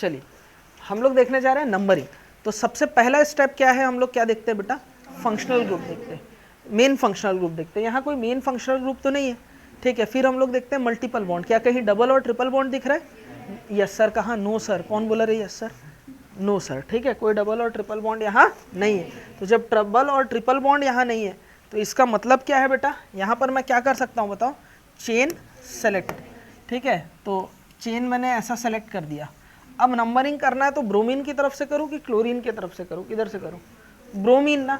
चलिए हम लोग देखने जा रहे हैं नंबरिंग। तो सबसे पहला स्टेप क्या है, हम लोग क्या देखते हैं बेटा, फंक्शनल ग्रुप देखते हैं, मेन फंक्शनल ग्रुप देखते हैं। यहाँ कोई मेन फंक्शनल ग्रुप तो नहीं है, ठीक है। फिर हम लोग देखते हैं मल्टीपल बॉन्ड, क्या कहीं डबल और ट्रिपल बॉन्ड दिख रहा है? Yes sir. कहाँ? No sir. कौन बोला रही? यस सर, नो सर, ठीक है। कोई डबल और ट्रिपल बॉन्ड यहाँ नहीं है। तो जब डबल और ट्रिपल बॉन्ड यहाँ नहीं है तो इसका मतलब क्या है बेटा, यहाँ पर मैं क्या कर सकता हूँ बताओ, चेन सेलेक्ट, ठीक है। तो चेन मैंने ऐसा सेलेक्ट कर दिया। अब नंबरिंग करना है तो ब्रोमीन की तरफ से करूँ कि क्लोरीन की तरफ से करूँ, किधर से करूँ? ब्रोमीन ना,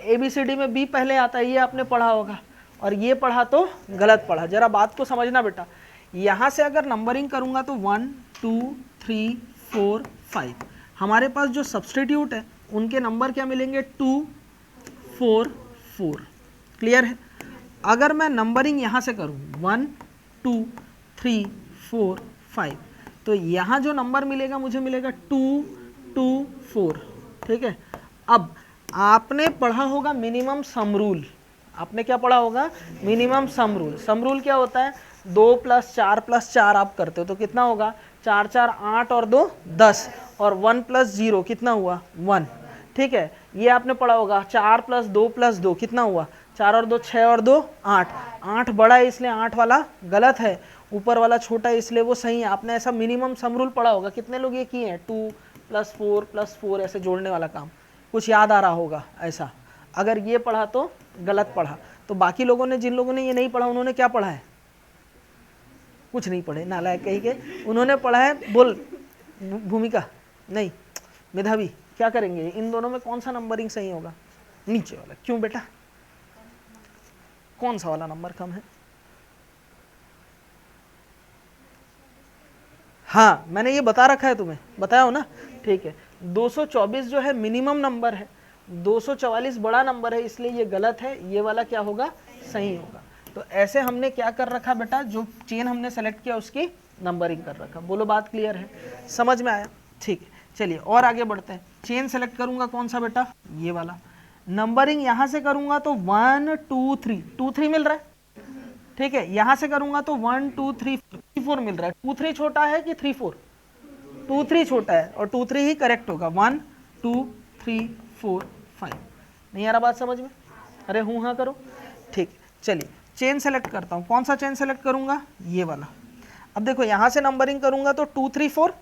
ABCD में B पहले आता है, ये आपने पढ़ा होगा, और ये पढ़ा तो गलत पढ़ा। जरा बात को समझना बेटा, यहाँ से अगर नंबरिंग करूँगा तो 1 2 3 4 5, हमारे पास जो सब्सटीट्यूट है उनके नंबर क्या मिलेंगे? 2 4 4। क्लियर है? अगर मैं नंबरिंग यहाँ से करूँ 1 2 3 4 5, तो यहाँ जो नंबर मिलेगा मुझे मिलेगा 2 2 4, ठीक है। अब आपने पढ़ा होगा मिनिमम सम रूल, आपने क्या पढ़ा होगा? Minimum sum rule. Sum rule क्या होता है? 2 + 4 + 4 आप करते हो तो कितना होगा? 4 4 8 और 2 10, और 1 + 0 कितना हुआ? 1, ठीक है। ये आपने पढ़ा होगा 4 + 2 + 2 कितना हुआ? 4 और 2 6 और 2 8। 8 बड़ा है इसलिए 8 वाला गलत है, ऊपर वाला छोटा है इसलिए वो सही है। आपने ऐसा मिनिमम सम रूल पढ़ा होगा, कितने लोग ये किए हैं? 2 + 4 + 4 ऐसे जोड़ने वाला काम, कुछ याद आ रहा होगा ऐसा। अगर ये पढ़ा तो गलत पढ़ा। तो बाकी लोगों ने, जिन लोगों ने ये नहीं पढ़ा, उन्होंने क्या पढ़ा है? कुछ नहीं पढ़े, नालायक कहीं के। उन्होंने पढ़ा है, बोल भूमिका नहीं, मेधावी, क्या करेंगे इन दोनों में कौन सा नंबरिंग सही होगा? नीचे वाला। क्यों बेटा, कौन सा वाला नंबर कम है? हाँ मैंने ये बता रखा है तुम्हें, बताया हो ना, ठीक है। 224 जो है मिनिमम नंबर है, 244 बड़ा नंबर है, इसलिए ये गलत है, ये वाला क्या होगा? सही होगा। तो ऐसे हमने क्या कर रखा बेटा, जो चेन हमने सेलेक्ट किया उसकी नंबरिंग कर रखा। बोलो बात क्लियर है, समझ में आया? ठीक है, चलिए और आगे बढ़ते हैं। चेन सेलेक्ट करूंगा कौन सा बेटा? ये वाला। नंबरिंग यहां से करूंगा तो 1 2 3, 2 3 मिल रहा है, ठीक है। यहां से करूंगा तो 1 2 3 4 मिल रहा है। 2 3 छोटा है कि 3 4? 2 3 छोटा है, और 2 3 ही करेक्ट होगा। 1 2 3 4 5। नहीं आ रहा बात समझ में? अरे हूँ हाँ करो, ठीक। चलिए चेन सेलेक्ट करता हूँ। कौन सा चेन सेलेक्ट करूंगा? ये वाला। अब देखो यहां से नंबरिंग करूंगा तो 2 3 4,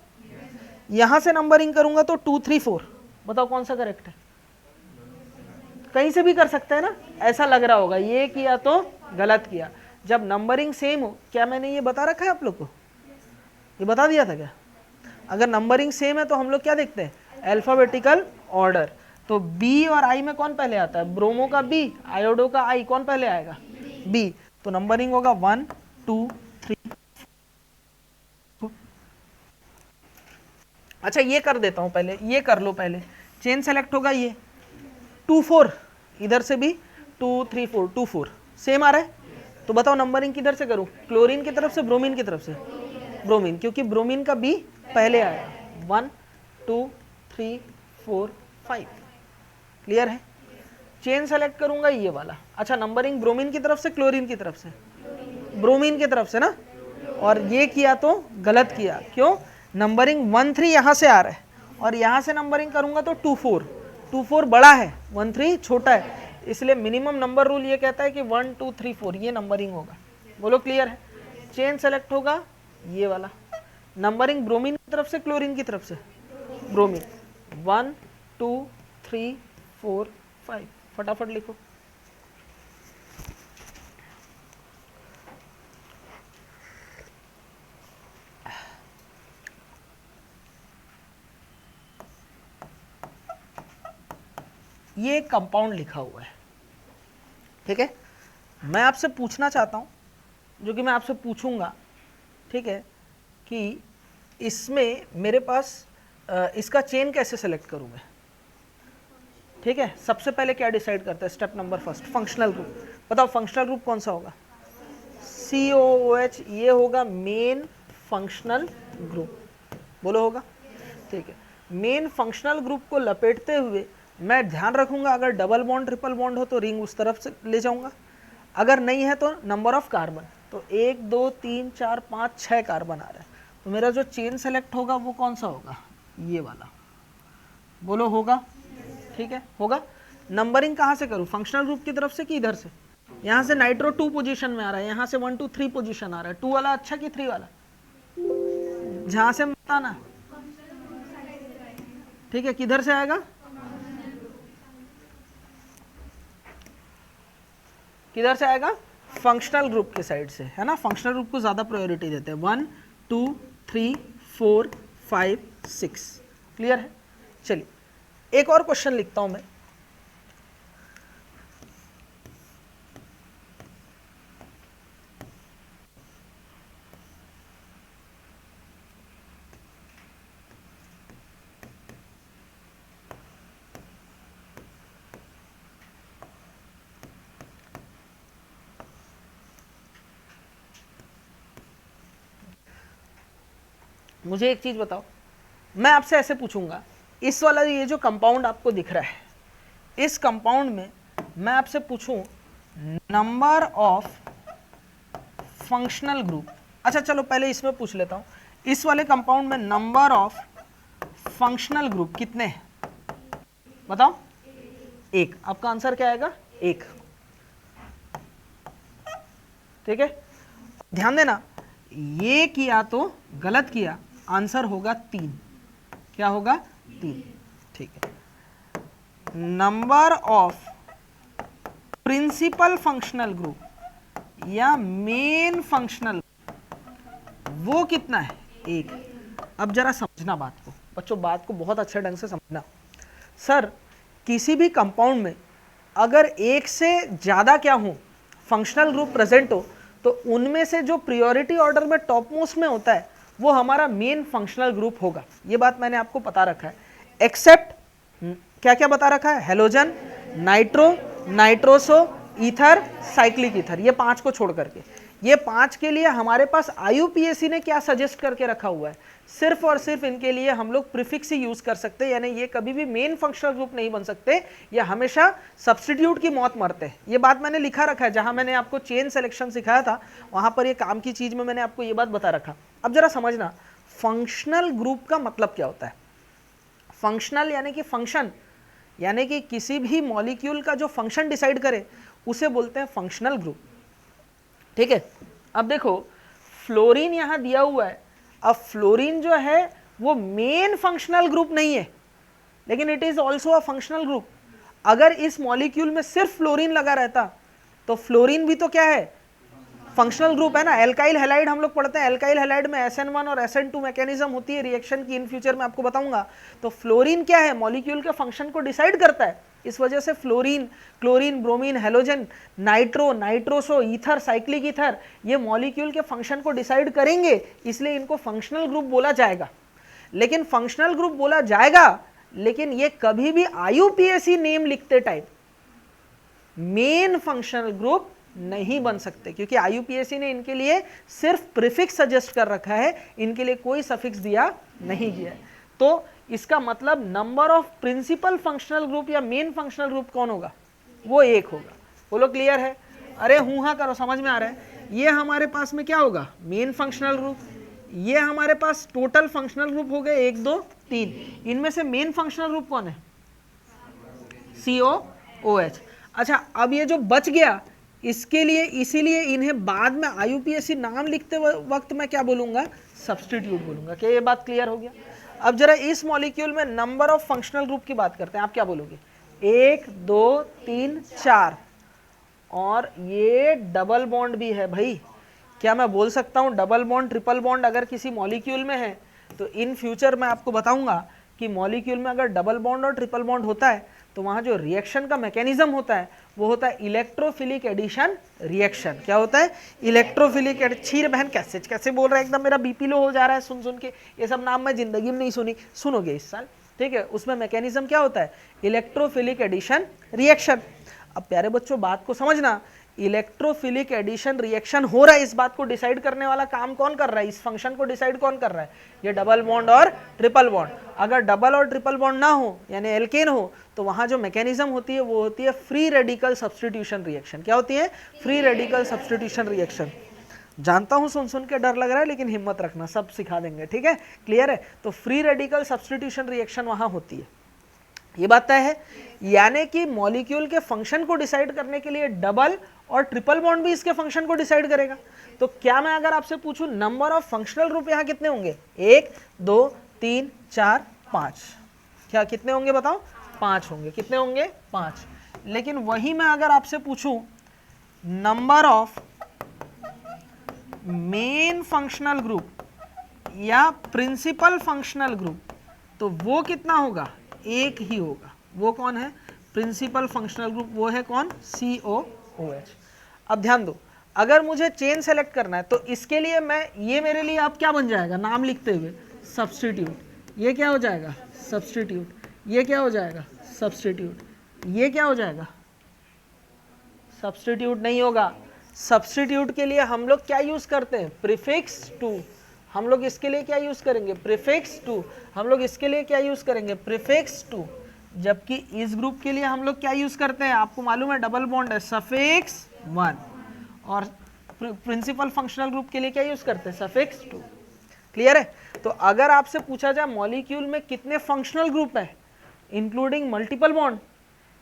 यहां से नंबरिंग करूंगा तो 2 3 4। बताओ कौन सा करेक्ट है? कहीं से भी कर सकते हैं ना, ऐसा लग रहा होगा ये किया तो गलत किया। जब नंबरिंग सेम हो, क्या मैंने ये बता रखा है आप लोग को? ये बता दिया था क्या? अगर नंबरिंग सेम है तो हम लोग क्या देखते हैं? Alphabetical order. तो बी और आई में कौन पहले आता है? ब्रोमो का बी, आयोडो का आई, कौन पहले आएगा? बी। तो नंबरिंग होगा 1 2 3। अच्छा ये कर देता हूं पहले, ये कर लो पहले। चेन सेलेक्ट होगा ये 2 4, इधर से भी 2 3 4, 2 4 सेम आ रहा है। तो बताओ नंबरिंग किधर से करूं? क्लोरीन की तरफ से, ब्रोमीन की तरफ से? ब्रोमीन, क्योंकि ब्रोमीन का बी पहले आया। 1 2 3 4 5। क्लियर है? चेन सेलेक्ट करूंगा ये वाला। अच्छा नंबरिंग ब्रोमीन की तरफ से, क्लोरीन की तरफ से? ब्रोमीन की तरफ से ना। और ये किया तो गलत किया, क्यों? नंबरिंग 1 3 यहां से आ रहा है, और यहां से नंबरिंग करूंगा तो 2 4। 2 4 बड़ा है, 1 3 छोटा है, इसलिए मिनिमम नंबर रूल ये कहता है कि 1 2 3 4 ये नंबरिंग होगा। बोलो क्लियर है? चेन सेलेक्ट होगा ये वाला। नंबरिंग ब्रोमीन की तरफ से, क्लोरीन की तरफ से? ब्रोमीन। 1 2 3 4 5। फटाफट लिखो। ये एक कंपाउंड लिखा हुआ है, ठीक है। मैं आपसे पूछना चाहता हूं, जो कि मैं आपसे पूछूंगा, ठीक है, कि इसमें मेरे पास इसका चेन कैसे सेलेक्ट करूं मैं? ठीक है, सबसे पहले क्या डिसाइड करते हैं? Step number first, functional group. बताओ फंक्शनल ग्रुप कौन सा होगा? COOH, ये होगा मेन फंक्शनल ग्रुप। बोलो होगा, ठीक है। मेन फंक्शनल ग्रुप को लपेटते हुए मैं ध्यान रखूंगा, अगर डबल बॉन्ड ट्रिपल बॉन्ड हो तो रिंग उस तरफ से ले जाऊंगा, अगर नहीं है तो नंबर ऑफ कार्बन। तो 1 2 3 4 5 6 कार्बन आ रहा है, तो मेरा जो चेन सेलेक्ट होगा वो कौन सा होगा, ये वाला, बोलो होगा, ठीक है होगा। नंबरिंग कहाँ से करूँ, फंक्शनल ग्रुप की तरफ से कि इधर से, यहाँ से नाइट्रो 2 पोजीशन में आ रहा है, यहाँ से 1 2 3 पोजीशन आ रहा है, 2 वाला अच्छा कि 3 वाला, जहाँ से बताना, ठीक है, किधर से आएगा, किधर से आएगा, फंक्शनल ग्रुप के साइड से, है ना, फंक्शनल ग्रुप को ज्यादा प्रायोरिटी देते हैं, 1 2 3 4 5 6, क्लियर है। चलिए एक और क्वेश्चन लिखता हूं मैं, मुझे एक चीज बताओ, मैं आपसे ऐसे पूछूंगा, इस वाला ये जो कंपाउंड आपको दिख रहा है, इस कंपाउंड में मैं आपसे पूछूं नंबर ऑफ फंक्शनल ग्रुप, अच्छा चलो पहले इसमें पूछ लेता हूं, इस वाले कंपाउंड में नंबर ऑफ फंक्शनल ग्रुप कितने हैं, बताओ, 1, आपका आंसर क्या आएगा, 1, ठीक है। ध्यान देना, ये किया तो गलत किया, आंसर होगा 3, क्या होगा, 3, ठीक है। Number of principal functional group या मेन फंक्शनल वो कितना है, 1। अब जरा समझना बात को बच्चों, बात को बहुत अच्छे ढंग से समझना। सर किसी भी कंपाउंड में अगर एक से ज्यादा क्या हो फंक्शनल ग्रुप प्रेजेंट हो, तो उनमें से जो प्रायोरिटी ऑर्डर में टॉप मोस्ट में होता है वो हमारा मेन फंक्शनल ग्रुप होगा, ये बात मैंने आपको बता रखा है। एक्सेप्ट क्या क्या बता रखा है, halogen, nitro, nitroso, ether, cyclic ether, ये 5 को छोड़ करके, ये 5 के लिए हमारे पास IUPAC ने क्या सजेस्ट करके रखा हुआ है, सिर्फ और सिर्फ इनके लिए हम लोग प्रीफिक्स ही यूज कर सकते हैं, यानी ये कभी भी मेन फंक्शनल ग्रुप नहीं बन सकते, ये हमेशा सब्स्टिट्यूट की मौत मरते हैं। ये बात मैंने लिखा रखा है, जहां मैंने आपको चेन सिलेक्शन सिखाया था वहां पर ये काम की चीज में मैंने आपको ये बात बता रखा। अब जरा समझना फंक्शनल ग्रुप का मतलब क्या होता है। फंक्शनल यानी कि फंक्शन, यानी कि किसी भी मॉलिक्यूल का जो फंक्शन डिसाइड करे उसे बोलते हैं फंक्शनल ग्रुप, ठीक है। अब देखो फ्लोरीन यहां दिया हुआ है, अब फ्लोरीन जो है वो मेन फंक्शनल ग्रुप नहीं है, लेकिन it is also a functional group. अगर इस मॉलिक्यूल में सिर्फ फ्लोरीन लगा रहता तो फ्लोरीन भी तो क्या है, फंक्शनल ग्रुप है ना। एल्काइल हैलाइड हम लोग पढ़ते हैं, एल्काइल हैलाइड में SN1 और SN2 मैकेनिज्म होती है रिएक्शन की, इन फ्यूचर में आपको बताऊंगा। तो फ्लोरीन क्या है, मॉलिक्यूल के फंक्शन को डिसाइड करता है, इस वजह से fluorine, chlorine, bromine, halogen, nitro, nitroso, ether, cyclic ether, ये मॉलिक्यूल के फंक्शन को डिसाइड करेंगे, इसलिए इनको फंक्शनल ग्रुप बोला जाएगा। लेकिन फंक्शनल ग्रुप बोला जाएगा, लेकिन ये कभी भी IUPAC नेम लिखते टाइम मेन फंक्शनल ग्रुप नहीं बन सकते, क्योंकि IUPAC ने इनके लिए सिर्फ प्रीफिक्स सजेस्ट कर रखा है, इनके लिए कोई सफिक्स दिया नहीं गया है। तो इसका मतलब number of principal functional group या मेन फंक्शनल ग्रुप कौन होगा, वो 1 होगा। बोलो क्लियर है, अरे हूं हाँ करो, समझ में आ रहा है। ये हमारे पास में क्या होगा, मेन फंक्शनल ग्रुप, ये हमारे पास टोटल फंक्शनल ग्रुप हो गए 1 2 3, इनमें से मेन फंक्शनल ग्रुप कौन है, COOH। अच्छा अब ये जो बच गया, इसके लिए इसीलिए इन्हें बाद में IUPAC नाम लिखते वक्त मैं क्या बोलूंगा, सब्स्टिट्यूट बोलूंगा। क्या ये बात क्लियर हो गया। अब जरा इस मॉलिक्यूल में नंबर ऑफ फंक्शनल ग्रुप की बात करते हैं, आप क्या बोलोगे, 1 2 3 4, और ये डबल बॉन्ड भी है भाई। क्या मैं बोल सकता हूं डबल बॉन्ड, ट्रिपल बॉन्ड अगर किसी मॉलिक्यूल में है तो इन फ्यूचर मैं आपको बताऊंगा कि मॉलिक्यूल में अगर डबल बॉन्ड और ट्रिपल बॉन्ड होता है तो वहां जो रिएक्शन का मैकेनिज्म होता है वो होता है इलेक्ट्रोफिलिक एडिशन रिएक्शन। क्या होता है, इलेक्ट्रोफिलिक एडिशन। छीर बहन कैसे बोल रहा है, एकदम मेरा बीपी लो हो जा रहा है सुन सुन के, ये सब नाम मैं जिंदगी में नहीं सुनोगे इस साल, ठीक है। उसमें मैकेनिज्म क्या होता है, इलेक्ट्रोफिलिक एडिशन रिएक्शन। अब प्यारे बच्चों बात को समझना, इलेक्ट्रोफिलिक एडिशन रिएक्शन हो रहा है, इस बात को डिसाइड करने वाला काम कौन कर रहा है, इस फंक्शन को डिसाइड कौन कर रहा है, ये डबल बॉन्ड और ट्रिपल बॉन्ड। अगर डबल और ट्रिपल बॉन्ड ना हो यानी एल्केन हो तो वहां जो मैकेनिज्म होती है वो होती है फ्री रेडिकल सब्स्टिट्यूशन रिएक्शन। क्या होती है, फ्री रेडिकल सब्स्टिट्यूशन रिएक्शन। जानता हूं सुन सुन के डर लग रहा है, लेकिन हिम्मत रखना, सब सिखा देंगे, ठीक है, क्लियर है। तो फ्री रेडिकल सब्स्टिट्यूशन रिएक्शन वहां होती है, ये बात तय है। यानी कि मॉलिक्यूल के फंक्शन को डिसाइड करने के लिए डबल और ट्रिपल बॉन्ड भी इसके फंक्शन को डिसाइड करेगा। तो क्या मैं अगर आपसे पूछूं नंबर ऑफ फंक्शनल ग्रुप यहां कितने होंगे, 1 2 3 4 5, क्या कितने होंगे बताओ, 5 होंगे, कितने होंगे, 5। लेकिन वही मैं अगर आपसे पूछूं number of main functional group या प्रिंसिपल फंक्शनल ग्रुप, तो वो कितना होगा, एक ही होगा। वो कौन है, प्रिंसिपल फंक्शनल ग्रुप, वो है कौन, COOH। अब ध्यान दो, अगर मुझे चेन सेलेक्ट करना है तो इसके लिए मैं, ये मेरे लिए अब क्या बन जाएगा, नाम लिखते हुए सब्स्टिट्यूट, ये क्या हो जाएगा, सब्स्टिट्यूट, ये क्या हो जाएगा, सब्स्टिट्यूट, ये क्या हो जाएगा, सब्स्टिट्यूट नहीं होगा। सब्स्टिट्यूट के लिए हम लोग क्या यूज करते हैं, प्रीफिक्स टू। हम लोग इसके लिए क्या यूज करेंगे, प्रीफिक्स टू। हम लोग इसके लिए क्या यूज करेंगे, प्रीफिक्स टू। जबकि इस ग्रुप के लिए हम लोग क्या यूज करते हैं, आपको मालूम है डबल बॉन्ड है, सफिक्स 1। और प्रिंसिपल फंक्शनल ग्रुप के लिए क्या यूज करते हैं, सफिक्स 2। क्लियर है। तो अगर आपसे पूछा जाए मॉलिक्यूल में कितने फंक्शनल ग्रुप है including multiple bond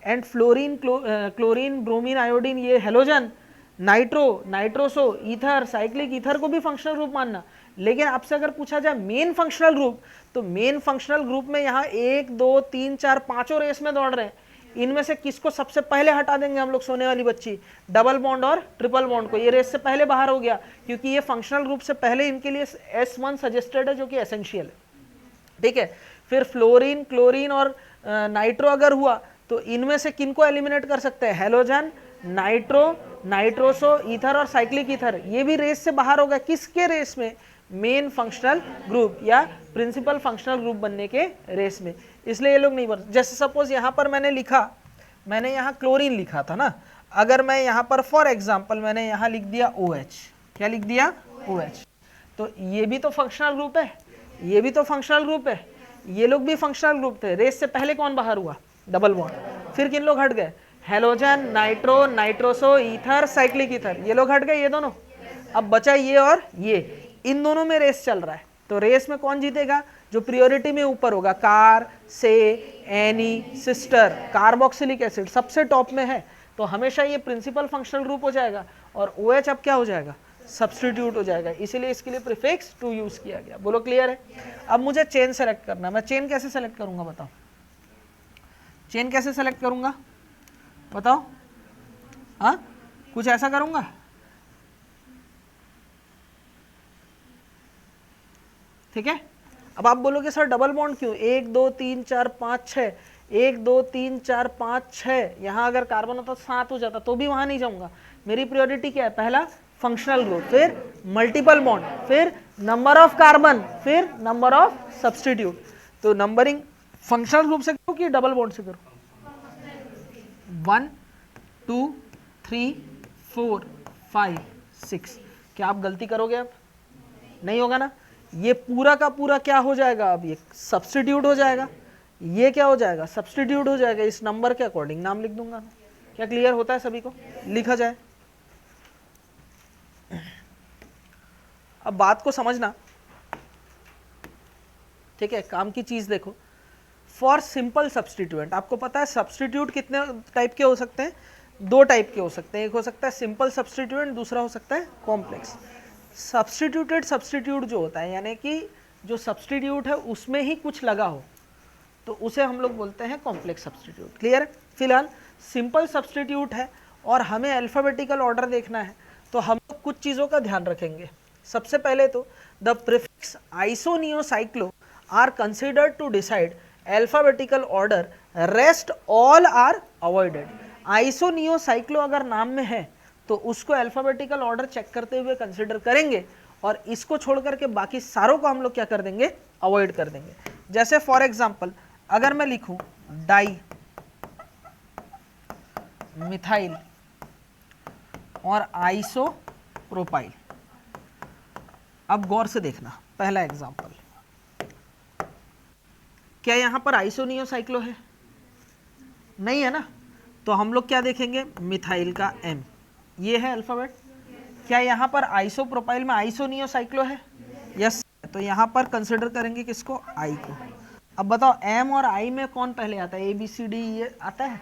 and fluorine, chlorine, bromine, iodine, ये halogen, nitro, nitroso, ether, cyclic ether को भी फंक्शनल ग्रुप मानना। लेकिन आपसे अगर पूछा जाए मेन फंक्शनल ग्रुप, तो मेन फंक्शनल ग्रुप में यहाँ 1 2 3 4 पांचों रेस में दौड़ रहे हैं। इनमें से किसको सबसे पहले हटा देंगे हम लोग, सोने वाली बच्ची, डबल बॉन्ड और ट्रिपल बॉन्ड को। ये रेस से पहले बाहर हो गया, क्योंकि ये फंक्शनल ग्रुप से पहले इनके लिए S1 सजेस्टेड है, जो कि एसेंशियल है, ठीक है। फिर फ्लोरीन, क्लोरीन और नाइट्रो अगर हुआ तो इनमें से किनको एलिमिनेट कर सकते हैं, हेलोजन, नाइट्रो, नाइट्रोसो, ईथर और साइक्लिक ईथर, ये भी रेस से बाहर होगा। किसके रेस में, मेन फंक्शनल ग्रुप या प्रिंसिपल फंक्शनल ग्रुप बनने के रेस में। इसलिए ये लोग नहीं बन, जैसे सपोज यहाँ पर मैंने लिखा, मैंने यहाँ क्लोरीन लिखा था ना, अगर मैं यहाँ पर फॉर एग्जाम्पल मैंने यहाँ लिख दिया OH, क्या लिख दिया, OH, तो ये भी तो फंक्शनल ग्रुप है, ये भी तो फंक्शनल ग्रुप है, ये लोग भी फंक्शनल ग्रुप थे। रेस से पहले कौन बाहर हुआ, डबल बॉन्ड। फिर किन लोग हट गए, halogen, nitro, nitroso, ether, cyclic ether, ये लोग हट गए, ये दोनों। अब बचा ये और ये, इन दोनों में रेस चल रहा है। तो रेस में कौन जीतेगा, जो प्रियोरिटी में ऊपर होगा, कार, से, एनी, सिस्टर, कार्बोक्सिलिक एसिड सबसे टॉप में है, तो हमेशा ये प्रिंसिपल फंक्शनल ग्रुप हो जाएगा। और OH अब क्या हो जाएगा, सब्स्टिट्यूट हो जाएगा, इसीलिए इसके लिए प्रीफिक्स टू यूज किया गया। बोलो क्लियर है। अब मुझे चेन सेलेक्ट करना है, मैं चेन कैसे सेलेक्ट करूंगा बताओ, चेन कैसे सेलेक्ट करूंगा बताओ, हाँ कुछ ऐसा करूंगा, ठीक है। अब आप बोलोगे सर डबल बॉन्ड क्यों, 1 2 3 4 5 6, 1 2 3 4 5 6, यहाँ अगर कार्बन होता 7 हो जाता तो भी वहां नहीं जाऊंगा। मेरी प्रायोरिटी क्या है, पहला फंक्शनल ग्रुप, फिर मल्टीपल बॉन्ड, फिर नंबर ऑफ कार्बन, फिर नंबर ऑफ सब्स्टिट्यूट। तो नंबरिंग फंक्शनल ग्रुप से करो कि डबल बॉन्ड से करो, 1 2 3 4 5 6, क्या आप गलती करोगे, अब नहीं होगा ना। ये पूरा का पूरा क्या हो जाएगा, अब ये सब्स्टिट्यूट हो जाएगा, ये क्या हो जाएगा, सब्स्टिट्यूट हो जाएगा। इस नंबर के अकॉर्डिंग नाम लिख दूंगा। क्या क्लियर होता है सभी को, लिखा जाए। अब बात को समझना, ठीक है, काम की चीज देखो। फॉर सिंपल सब्स्टिट्यूएंट, आपको पता है सब्स्टिट्यूट कितने टाइप के हो सकते हैं, 2 टाइप के हो सकते हैं। एक हो सकता है सिंपल सब्स्टिट्यूएंट, दूसरा हो सकता है कॉम्प्लेक्स। सब्स्टिट्यूटेड सब्स्टिट्यूट जो होता है, यानी कि जो सब्स्टिट्यूट है उसमें ही कुछ लगा हो, तो उसे हम लोग बोलते हैं कॉम्प्लेक्स सब्स्टिट्यूट। क्लियर है। फिलहाल सिंपल सब्स्टिट्यूट है और हमें अल्फाबेटिकल ऑर्डर देखना है, तो हम लोग कुछ चीज़ों का ध्यान रखेंगे। सबसे पहले तो the prefix iso neo cyclo are considered to decide alphabetical order, rest all are avoided. Iso neo cyclo अगर नाम में है तो उसको अल्फाबेटिकल ऑर्डर चेक करते हुए कंसिडर करेंगे, और इसको छोड़ करके बाकी सारों को हम लोग क्या कर देंगे, अवॉइड कर देंगे। जैसे फॉर एग्जांपल अगर मैं लिखूं डाई मिथाइल और आइसोप्रोपाइल, अब गौर से देखना, पहला एग्जांपल, क्या यहां पर आइसोनियोसाइक्लो है, नहीं है ना, तो हम लोग क्या देखेंगे, मिथाइल का M, ये है अल्फाबेट। क्या यहाँ पर आइसोप्रोपाइल में आइसोनियोसाइक्लो है? यस। तो यहाँ पर कंसिडर करेंगे किसको? आई को। अब बताओ एम और आई में कौन पहले आता है? ए बी सी डी ये आता है,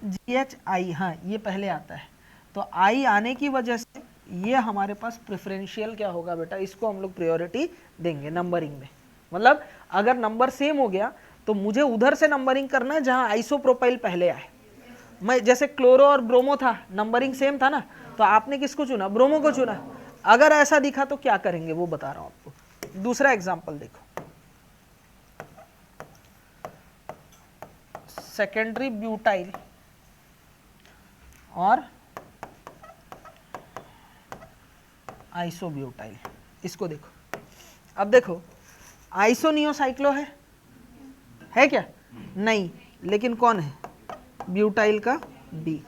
जी एच आई, हाँ ये पहले आता है। तो आई आने की वजह से ये हमारे पास प्रेफरेंशियल क्या होगा बेटा, इसको हम लोग प्रायोरिटी देंगे नंबरिंग में। मतलब अगर नंबर सेम हो गया तो मुझे उधर से नंबरिंग करना है जहां आइसोप्रोपाइल पहले आए। मैं जैसे क्लोरो और ब्रोमो था, नंबरिंग सेम था ना, तो आपने किसको चुना? ब्रोमो को चुना। अगर ऐसा दिखा तो क्या करेंगे वो बता रहा हूं आपको। दूसरा एग्जांपल देखो, सेकेंडरी ब्यूटाइल और आइसोब्यूटाइल, इसको देखो। अब देखो आइसोनियोसाइक्लो है क्या? नहीं, लेकिन कौन है? ब्यूटाइल का बी।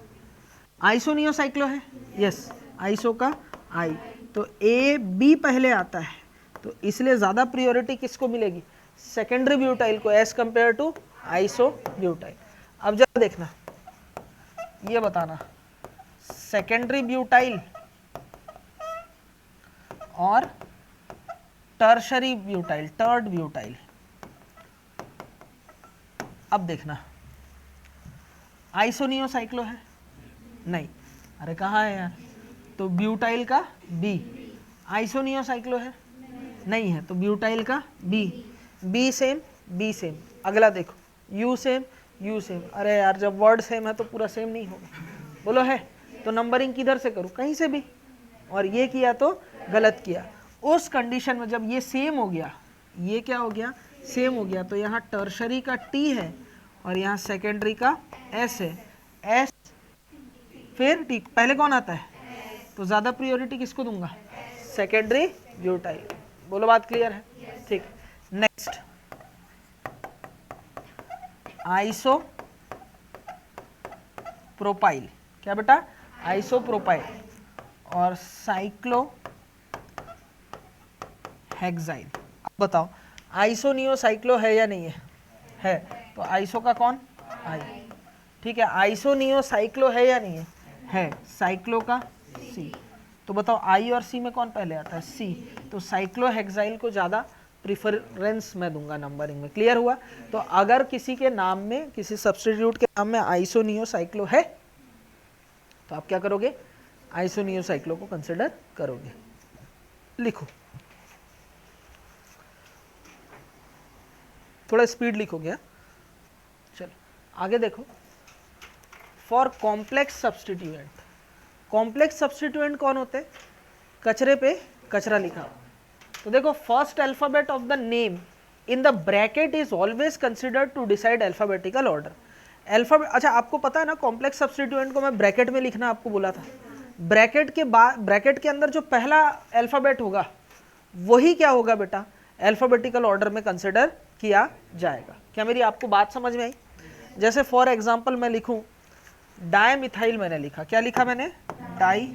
आइसोनियोसाइक्लो है, यस, आइसो का आई। तो ए बी पहले आता है, तो इसलिए ज्यादा प्रायोरिटी किसको मिलेगी? सेकेंडरी ब्यूटाइल को एज कंपेयर टू आइसोब्यूटाइल। अब जरा देखना, ये बताना सेकेंडरी ब्यूटाइल और टर्शरी ब्यूटाइल, थर्ड ब्यूटाइल। अब देखना आइसोनियोसाइक्लो है? नहीं। अरे कहाँ है यार? तो ब्यूटाइल का बी। आइसोनियोसाइक्लो है? नहीं है, तो ब्यूटाइल का B. B same, B same. अगला देखो, यू सेम, यू सेम। अरे यार जब वर्ड सेम है तो पूरा सेम नहीं होगा, बोलो है? तो नंबरिंग किधर से करूँ? कहीं से भी। और ये किया तो गलत किया। उस कंडीशन में जब ये सेम हो गया, ये क्या हो गया? सेम हो गया, तो यहाँ टर्शरी का टी है और यहाँ सेकेंडरी का एस है। एस फिर टी, पहले कौन आता है? तो ज्यादा प्रायोरिटी किसको दूंगा? Secondary butyl. बोलो बात क्लियर है? ठीक। Next iso propyl. क्या बेटा? आइसोप्रोपाइल और साइक्लो हेक्साइल। अब बताओ आइसोनियोसाइक्लो है या नहीं है? है। तो आइसो का कौन? आई। ठीक है, आइसोनियोसाइक्लो है या नहीं है? है। साइक्लो का सी। तो बताओ आई और सी में कौन पहले आता है? सी। तो साइक्लोहेक्साइल को ज़्यादा प्रिफरेंस मैं दूंगा नंबरिंग में। क्लियर हुआ? तो अगर किसी के नाम में, किसी सब्स्टिट्यूट के नाम में आइसोनियोसाइक्लो है तो आप क्या करोगे? आइसोनियोसाइक्लो को कंसिडर करोगे। लिखो, थोड़ा स्पीड लिखोगे। चलो आगे देखो, for complex substituent. Complex substituent कौन होते हैं? कचरे पे कचरा लिखा हो। तो देखो, first alphabet of the name in the bracket is always considered to decide alphabetical order. Alphabet, अच्छा आपको पता है ना, कॉम्प्लेक्स सब्स्टिट्यूएंट को मैं ब्रैकेट में लिखना आपको बोला था। ब्रैकेट के बाद, ब्रैकेट के अंदर जो पहला अल्फाबेट होगा वही क्या होगा बेटा? अल्फाबेटिकल ऑर्डर में कंसिडर किया जाएगा। क्या मेरी आपको बात समझ में आई? जैसे फॉर एग्जाम्पल मैं लिखूं डाई मिथाइल, मैंने लिखा, क्या लिखा मैंने? Di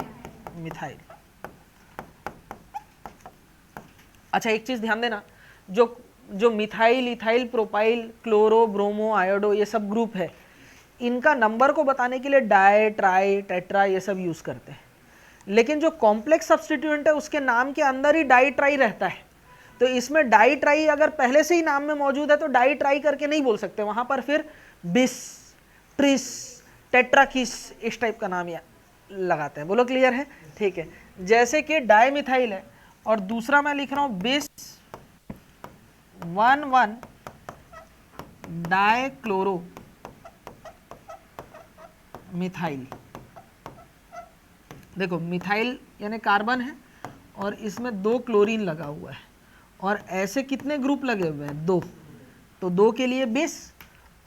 methyl. अच्छा एक चीज ध्यान देना, जो methyl, ethyl, propyl, chloro, bromo, iodo, ये सब ग्रुप है, इनका नंबर को बताने के लिए डाई, ट्राई, टेट्रा ये सब यूज करते हैं। लेकिन जो कॉम्प्लेक्स सब्स्टिट्यूएंट है उसके नाम के अंदर ही डाई ट्राई रहता है। तो इसमें डाई ट्राई अगर पहले से ही नाम में मौजूद है तो डाई ट्राई करके नहीं बोल सकते, वहां पर फिर बिस, ट्रिस, टेट्राकिस इस टाइप का नाम या लगाते हैं। बोलो क्लियर है? ठीक है। जैसे कि डाई मिथाइल है और दूसरा मैं लिख रहा हूं बिस 1,1 डाई क्लोरो मिथाइल। देखो मिथाइल यानी कार्बन है और इसमें 2 क्लोरीन लगा हुआ है और ऐसे कितने ग्रुप लगे हुए हैं? 2। तो 2 के लिए बिस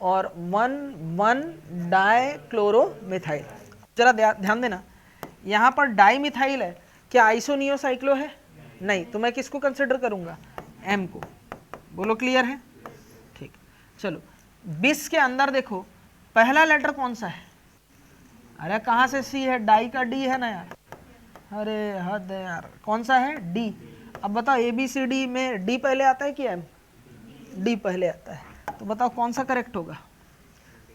और 1,1 डाई क्लोरो मिथाइल। जरा ध्यान देना, यहाँ पर डाई मिथाइल है, क्या आइसोनियोसाइक्लो है? नहीं। तो मैं किसको कंसिडर करूंगा? एम को। बोलो क्लियर है? ठीक। चलो बिस के अंदर देखो पहला लेटर कौन सा है? अरे कहाँ से सी है? डाई का डी है ना यार। अरे हद है यार, कौन सा है? डी। अब बताओ ए बी सी डी में डी पहले आता है कि एम? डी पहले आता है। तो बताओ कौन सा करेक्ट होगा?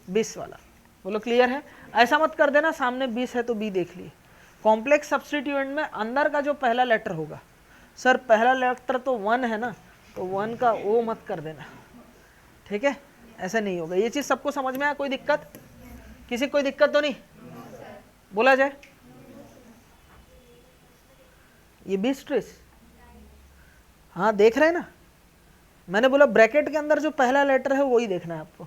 20 वाला। बोलो क्लियर है? ऐसा मत कर देना सामने 20 है तो बी देख लिए, कॉम्प्लेक्स सब्स्टिट्यूएंट में अंदर का जो पहला लेटर होगा, सर पहला लेटर तो 1 है ना, तो 1 का ओ मत कर देना, ठीक है, ऐसा नहीं होगा। ये चीज सबको समझ में आया? कोई दिक्कत? किसी कोई दिक्कत तो नहीं? बोला जाए। ये भी स्ट्रेस, हाँ देख रहे हैं ना, मैंने बोला ब्रैकेट के अंदर जो पहला लेटर है वही देखना है आपको,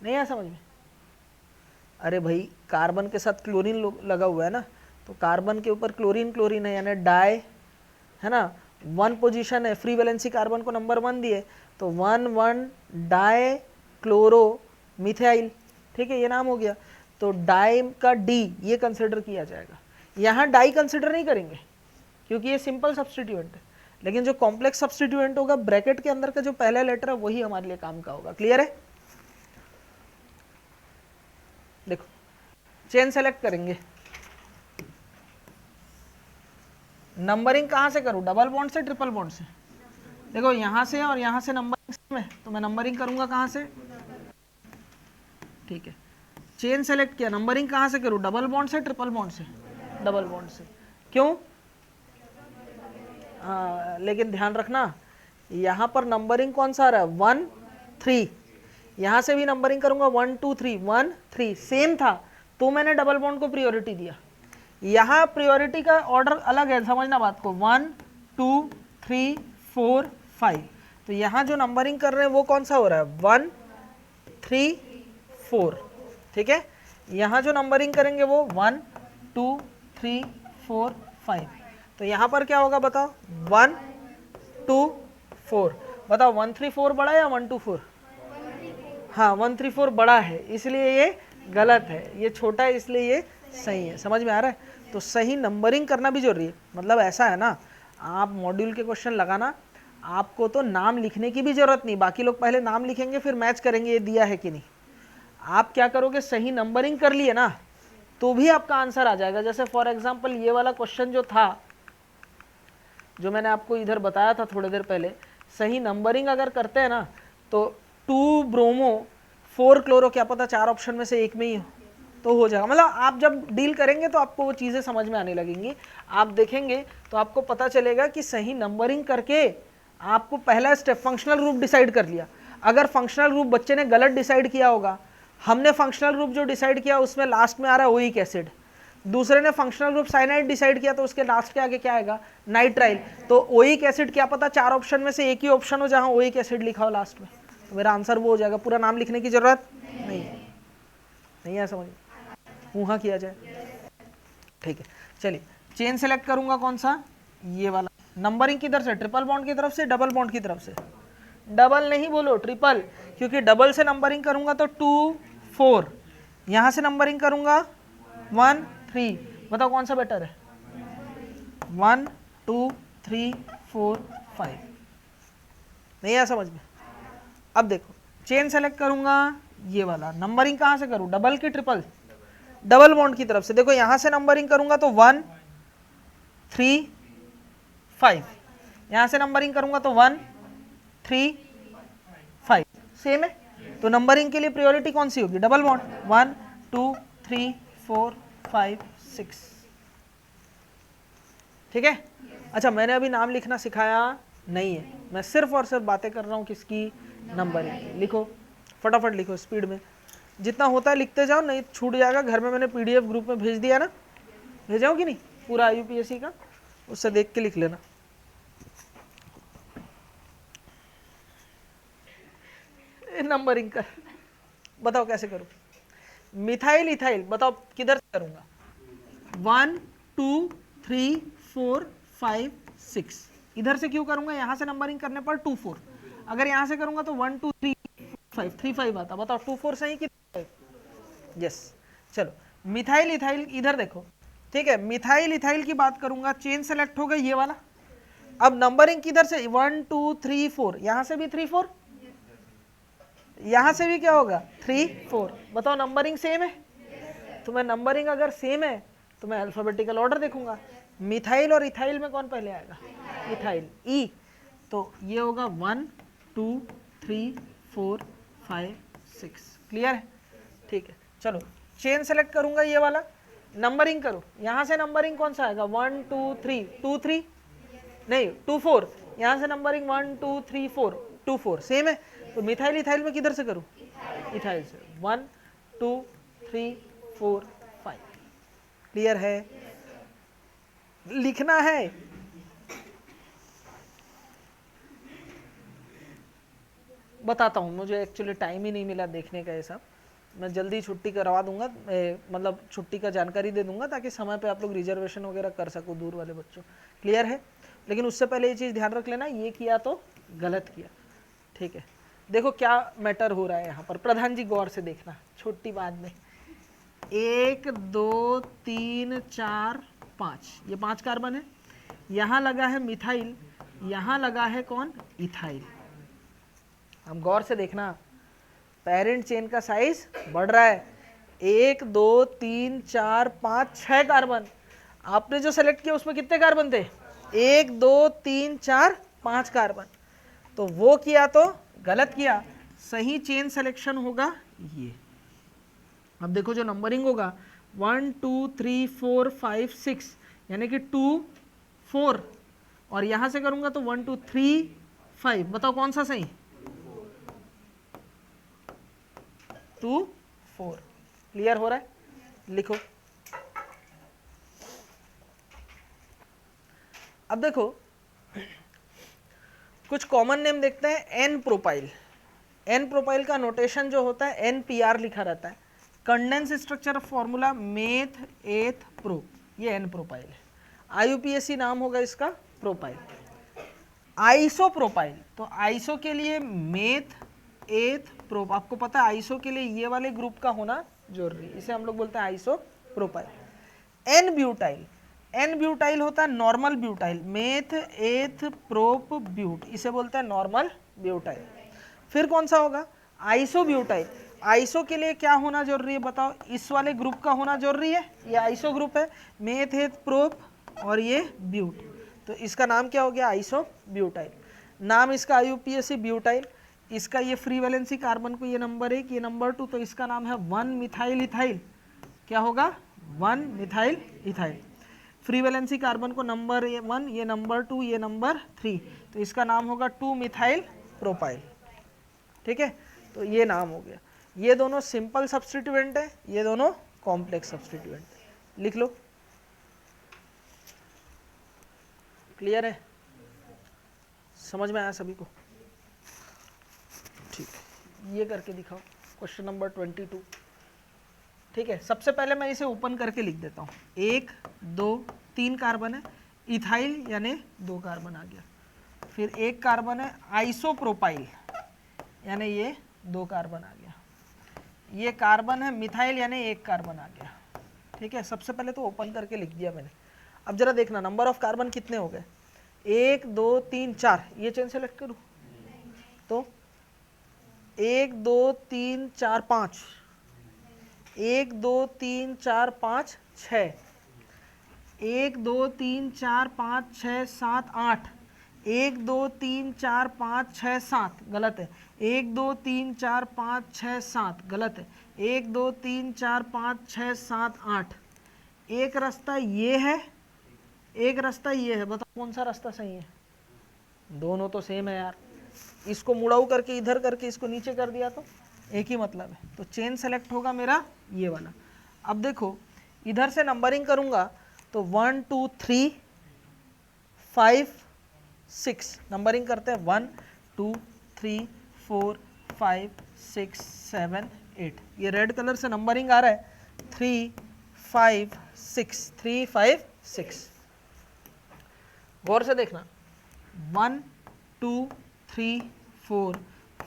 नहीं आया समझ में? अरे भाई कार्बन के साथ क्लोरीन लगा हुआ है ना, तो कार्बन के ऊपर क्लोरीन क्लोरीन है, यानी डाई है ना, 1 पोजीशन है, फ्री वैलेंसी कार्बन को नंबर 1 दिए, तो 1 डाई क्लोरो मिथाइल, ठीक है, ये नाम हो गया। तो डाई का डी ये कंसिडर किया जाएगा, यहाँ डाई कंसिडर नहीं करेंगे क्योंकि ये सिंपल सब्स्टिट्यूएंट है, लेकिन जो कॉम्प्लेक्स सब्स्टिट्यूएंट होगा ब्रैकेट के अंदर का जो पहला लेटर है वही हमारे लिए काम का होगा। क्लियर है? देखो चेन सेलेक्ट करेंगे, नंबरिंग कहां से करूं, डबल बॉन्ड से ट्रिपल बॉन्ड से? देखो यहां से और यहां से नंबरिंग सेम है, तो मैं नंबरिंग करूंगा कहां से? ठीक है, चेन सेलेक्ट किया, नंबरिंग कहां से करूं, डबल बॉन्ड से ट्रिपल बॉन्ड से? डबल बॉन्ड से। क्यों? लेकिन ध्यान रखना यहां पर नंबरिंग कौन सा आ रहा है, 1 3, यहां से भी नंबरिंग करूंगा 1 2 3 1 3, सेम था तो मैंने डबल बॉन्ड को प्रायोरिटी दिया। यहां प्रायोरिटी का ऑर्डर अलग है, समझना बात को, 1 2 3 4 5, तो यहां जो नंबरिंग कर रहे हैं वो कौन सा हो रहा है, 1 3 4, ठीक है। यहां जो नंबरिंग करेंगे वो 1 2 3 4 5, तो यहां पर क्या होगा बताओ, 1 2 4, बताओ 1 3 4 बड़ा है या 1 2 4? हाँ 1 3 4 बड़ा है इसलिए ये गलत है, ये छोटा है इसलिए ये सही है। समझ में आ रहा है? तो सही नंबरिंग करना भी जरूरी है, मतलब ऐसा है ना, आप मॉड्यूल के क्वेश्चन लगाना, आपको तो नाम लिखने की भी जरूरत नहीं, बाकी लोग पहले नाम लिखेंगे फिर मैच करेंगे ये दिया है कि नहीं। आप क्या करोगे, सही नंबरिंग कर लिए ना तो भी आपका आंसर आ जाएगा। जैसे फॉर एग्जाम्पल ये वाला क्वेश्चन जो था, जो मैंने आपको इधर बताया था थोड़ी देर पहले, सही नंबरिंग अगर करते हैं ना तो 2 ब्रोमो 4 क्लोरो, क्या पता 4 ऑप्शन में से एक में ही तो हो जाएगा। मतलब आप जब डील करेंगे तो आपको वो चीज़ें समझ में आने लगेंगी, आप देखेंगे तो आपको पता चलेगा कि सही नंबरिंग करके आपको पहला स्टेप फंक्शनल ग्रुप डिसाइड कर लिया। अगर फंक्शनल ग्रुप बच्चे ने गलत डिसाइड किया होगा, हमने फंक्शनल ग्रुप जो डिसाइड किया उसमें लास्ट में आ रहा है ओइक एसिड, दूसरे ने फंक्शनल ग्रुप साइनाइड डिसाइड किया तो उसके लास्ट के आगे क्या आएगा, नाइट्राइल, तो ओइक एसिड क्या पता 4 ऑप्शन में से एक ही ऑप्शन हो जहां ओइक एसिड लिखा हो लास्ट में, तो मेरा आंसर वो हो जाएगा। पूरा नाम लिखने की जरूरत नहीं है, समझ वहां किया जाए, ठीक है। चलिए चेन सेलेक्ट करूंगा कौन सा, ये वाला। नंबरिंग किधर से, ट्रिपल बॉन्ड की तरफ से डबल बॉन्ड की तरफ से? डबल नहीं बोलो, ट्रिपल, क्योंकि डबल से नंबरिंग करूंगा तो 2 4, यहां से नंबरिंग करूंगा 1 3, बताओ कौन सा बेटर है, 1 2 3 4 5, नहीं आया समझ में? अब देखो चेन सेलेक्ट करूंगा ये वाला, नंबरिंग कहां से करूं, डबल की ट्रिपल? डबल बॉन्ड की तरफ से। देखो यहां से नंबरिंग करूंगा तो 1 3 5, यहां से नंबरिंग करूंगा तो 1 3 5, सेम है, तो नंबरिंग के लिए प्रायोरिटी कौन सी होगी, डबल बॉन्ड, 1 2 3 4 5 6, ठीक है। अच्छा मैंने अभी नाम लिखना सिखाया नहीं है, मैं सिर्फ और सिर्फ बातें कर रहा हूं किसकी, नंबरिंग। लिखो फटाफट लिखो, स्पीड में जितना होता है लिखते जाओ, नहीं छूट जाएगा। घर में मैंने पीडीएफ ग्रुप में भेज दिया ना, भेजाओ कि नहीं, पूरा यूपीएससी का, उससे देख के लिख लेना। नंबरिंग कर, बताओ कैसे करूं, मिथाइल इथाइल, बताओ किधर से करूंगा, 1 2 3 4 5 6, इधर से क्यों करूंगा, यहां से नंबरिंग करने पर 2 4, अगर यहां से करूंगा तो 1 2 3 5 3 5 आता, बताओ 2 4 सही कि यस। चलो मिथाइल इथाइल इधर देखो, ठीक है, मिथाइल इथाइल की बात करूंगा, चेन सेलेक्ट हो गई ये वाला। अब नंबरिंग किधर से, 1 2 3 4, यहां से भी 3 4, यहां से भी क्या होगा 3 4, बताओ नंबरिंग सेम है? तो मैं नंबरिंग अगर सेम है तो मैं अल्फाबेटिकल ऑर्डर देखूंगा, मिथाइल और इथाइल में कौन पहले आएगा, इथाइल, ई, तो ये होगा 1 2 3 4 5 6, क्लियर है, ठीक है। चलो चेन सेलेक्ट करूंगा ये वाला, नंबरिंग करो, यहाँ से नंबरिंग कौन सा आएगा 1 2 3 2 3 नहीं 2 4, यहाँ से नंबरिंग 1 2 3 4 2 4 सेम है। तो मिथाइल इथाइल में किधर से करूँ, इथाइल से 1 2 3 4 5। क्लियर है, लिखना है। बताता हूँ, मुझे एक्चुअली टाइम ही नहीं मिला देखने का ये सब, मैं जल्दी छुट्टी करवा दूंगा, मतलब छुट्टी का जानकारी दे दूंगा ताकि समय पे आप लोग रिजर्वेशन वगैरह कर सको दूर वाले बच्चों। क्लियर है, लेकिन उससे पहले ये चीज़ ध्यान रख लेना, ये किया तो गलत किया। ठीक है, देखो क्या मैटर हो रहा है यहाँ पर, प्रधान जी गौर से देखना, छुट्टी बाद में। 1 2 3 4 5, ये 5 कार्बन है, यहाँ लगा है मिथाइल, यहाँ लगा है कौन, इथाइल। हम गौर से देखना, पेरेंट चेन का साइज बढ़ रहा है, 1 2 3 4 5 6 कार्बन। आपने जो सेलेक्ट किया उसमें कितने कार्बन थे, 1 2 3 4 5 कार्बन। तो वो किया तो गलत किया, सही चेन सिलेक्शन होगा ये। अब देखो जो नंबरिंग होगा 1 2 3 4 5 6, यानी कि 2 4, और यहां से करूंगा तो 1 2 3 5। बताओ कौन सा सही, 2 4। क्लियर हो रहा है, लिखो। अब देखो कुछ कॉमन नेम देखते हैं, एन प्रोपाइल। एन प्रोपाइल का नोटेशन जो होता है NPR लिखा रहता है, condense structure of formula meth eth pro, ये एन प्रोपाइल है। IUPAC नाम होगा इसका प्रोपाइल। आइसो प्रोपाइल, तो आइसो के लिए मेथ एथ प्रो, आपको पता है आइसो के लिए ये वाले ग्रुप का होना जरूरी, इसे हम लोग बोलते हैं iso propyl. N butyl, N butyl होता है normal butyl, meth eth prop but, इसे बोलते हैं नॉर्मल ब्यूटाइल। फिर कौन सा होगा, आइसो ब्यूटाइल। आइसो के लिए क्या होना जरूरी है बताओ, इस वाले ग्रुप का होना जरूरी है, ये आइसो ग्रुप है, मेथ एथ प्रोप और ये ब्यूट, तो इसका नाम क्या हो गया, आइसो ब्यूटाइल। नाम इसका IUPAC ब्यूटाइल। इसका ये फ्री वैलेंसी कार्बन को ये नंबर 1 ये नंबर 2, तो इसका नाम है 1 मिथाइल इथाइल। क्या होगा, 1 methyl ethyl. Free valency carbon को नंबर 1 ये नंबर 2 ये नंबर 3, तो इसका नाम होगा 2 मिथाइल प्रोपाइल। ठीक है, तो ये नाम हो गया। ये दोनों सिंपल सब्स्टिट्यूएंट है, ये दोनों कॉम्प्लेक्स सब्स्टिट्यूएंट, लिख लो। क्लियर है, समझ में आया सभी को, ठीक है। ये करके दिखाओ क्वेश्चन नंबर 22। ठीक है, सबसे पहले मैं इसे ओपन करके लिख देता हूँ। 1 2 3 कार्बन है, इथाइल यानी 2 कार्बन आ गया, फिर 1 कार्बन है आइसोप्रोपाइल यानी ये 2 कार्बन आ गया, ये कार्बन है मिथाइल यानी 1 कार्बन आ गया। ठीक है, सबसे पहले तो ओपन करके लिख दिया मैंने। अब जरा देखना नंबर ऑफ कार्बन कितने हो गए, 1 2 3 4, ये चेन सेलेक्ट करूँ तो 1 2 3 4 5, 1 2 3 4 5 6, 1 2 3 4 5 6 7 8, 1 2 3 4 5 6 7, गलत है, 1 2 3 4 5 6 7, गलत है, 1 2 3 4 5 6 7 8। एक रास्ता ये है, एक रास्ता ये है, बताओ कौन सा रास्ता सही है, दोनों तो सेम है यार। इसको मुड़ाऊ करके इधर करके इसको नीचे कर दिया तो एक ही मतलब है, तो चेन सेलेक्ट होगा मेरा ये वाला। अब देखो इधर से नंबरिंग करूंगा तो 1 2 3 5 6 नंबरिंग करते हैं, 1 2 3 4 5 6 7 8, ये रेड कलर से नंबरिंग आ रहा है 3 5 6 3 5 6। गौर से देखना 1 2 3 4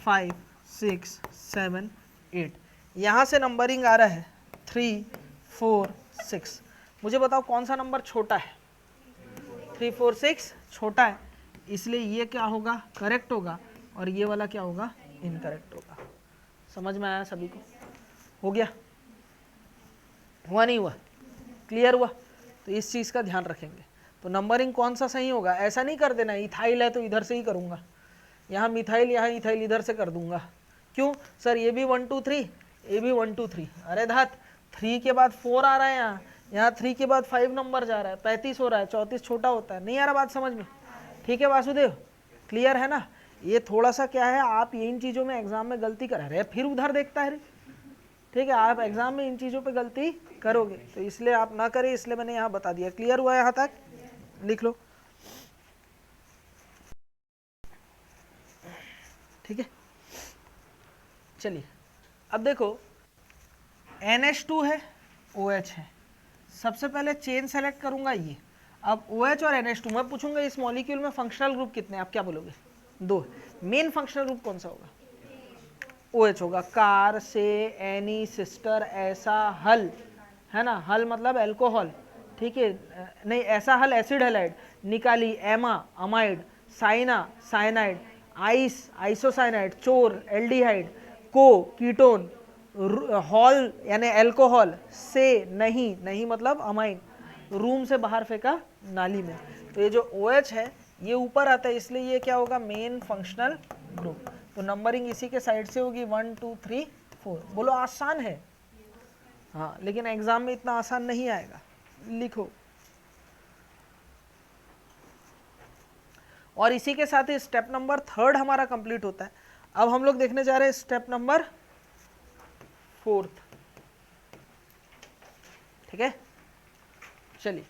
5 6 7 8, यहाँ से नंबरिंग आ रहा है 3 4 6। मुझे बताओ कौन सा नंबर छोटा है, 3 4 6 छोटा है, इसलिए ये क्या होगा, करेक्ट होगा, और ये वाला क्या होगा, इनकरेक्ट होगा। समझ में आया सभी को, हो गया, हुआ नहीं हुआ, क्लियर हुआ, तो इस चीज़ का ध्यान रखेंगे। तो नंबरिंग कौन सा सही होगा, ऐसा नहीं कर देना इथाइल है तो इधर से ही करूँगा, यहाँ मिथाइल यहाँ इथाइल इधर से कर दूंगा, क्यों सर ये भी 1 2 3 ये भी 1 2 3, अरे धात 3 के बाद 4 आ रहा है यहाँ, यहाँ 3 के बाद 5 नंबर जा रहा है, 35 हो रहा है, 34 छोटा होता है। नहीं आ रहा बात समझ में? ठीक है वासुदेव, क्लियर है ना? ये थोड़ा सा क्या है, आप इन चीज़ों में एग्जाम में गलती कर रहे हैं, फिर उधर देखता है रे। ठीक है, आप एग्जाम में इन चीज़ों पे गलती करोगे, तो इसलिए आप ना करें, इसलिए मैंने यहाँ बता दिया। क्लियर हुआ यहाँ तक? लिख लो। ठीक है, चलिए अब देखो, NH2 है, OH है। सबसे पहले चेन सेलेक्ट करूंगा ये। अब OH और NH2 मैं पूछूंगा इस मॉलिक्यूल में फंक्शनल ग्रुप कितने, आप क्या बोलोगे? 2। मेन फंक्शनल ग्रुप कौन सा होगा? OH होगा। कार, से, एनी, सिस्टर, ऐसा, हल, है ना? हल मतलब अल्कोहल, ठीक है? नहीं, ऐसा हल एसिड हैलाइड, निकाली, एमा, amide, Saina, cyanide, ice, isocyanide, चोर, एल्डिहाइड, को, कीटोन, हॉल यानी अल्कोहल, से, नहीं, नहीं मतलब अमाइन, रूम से बाहर फेंका नाली में। तो ये जो OH है ये ऊपर आता है, इसलिए ये क्या होगा? Main functional group. तो नंबरिंग इसी के साइड से होगी 1 2 3 4। बोलो आसान है? हाँ, लेकिन एग्जाम में इतना आसान नहीं आएगा। लिखो। और इसी के साथ ही स्टेप नंबर 3 हमारा कंप्लीट होता है। अब हम लोग देखने जा रहे हैं स्टेप नंबर 4। ठीक है, चलिए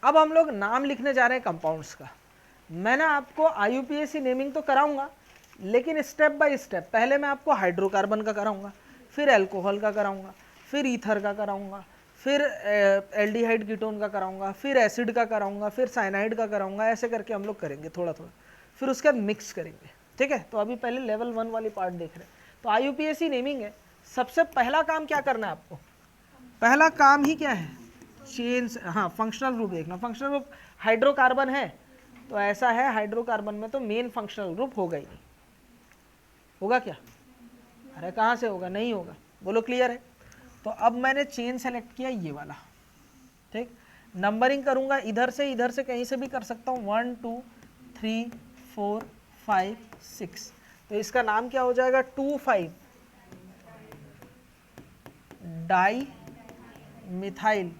अब हम लोग नाम लिखने जा रहे हैं कंपाउंड्स का। मैंने आपको IUPAC नेमिंग तो कराऊंगा, लेकिन स्टेप बाय स्टेप। पहले मैं आपको हाइड्रोकार्बन का कराऊंगा, फिर अल्कोहल का कराऊंगा, फिर ईथर का कराऊंगा, फिर एल्डिहाइड कीटोन का कराऊंगा, फिर एसिड का कराऊंगा, फिर साइनाइड का कराऊंगा। ऐसे करके हम लोग करेंगे थोड़ा थोड़ा, फिर उसके बाद मिक्स करेंगे। ठीक है, तो अभी पहले लेवल 1 वाली पार्ट देख रहे हैं। तो IUPAC नेमिंग है। सबसे पहला काम क्या करना है आपको? पहला काम ही क्या है? चेन, हाँ, फंक्शनल ग्रुप देखना। फंक्शनल ग्रुप हाइड्रोकार्बन है, तो ऐसा है, हाइड्रोकार्बन में तो मेन फंक्शनल ग्रुप होगा ही नहीं। होगा क्या? अरे कहाँ से होगा? नहीं होगा। बोलो क्लियर है? तो अब मैंने चेन सेलेक्ट किया ये वाला। ठीक, नंबरिंग करूंगा इधर से कहीं से भी कर सकता हूँ, 1 2 3 4 5 6। तो इसका नाम क्या हो जाएगा? 2,5 डाई मिथाइल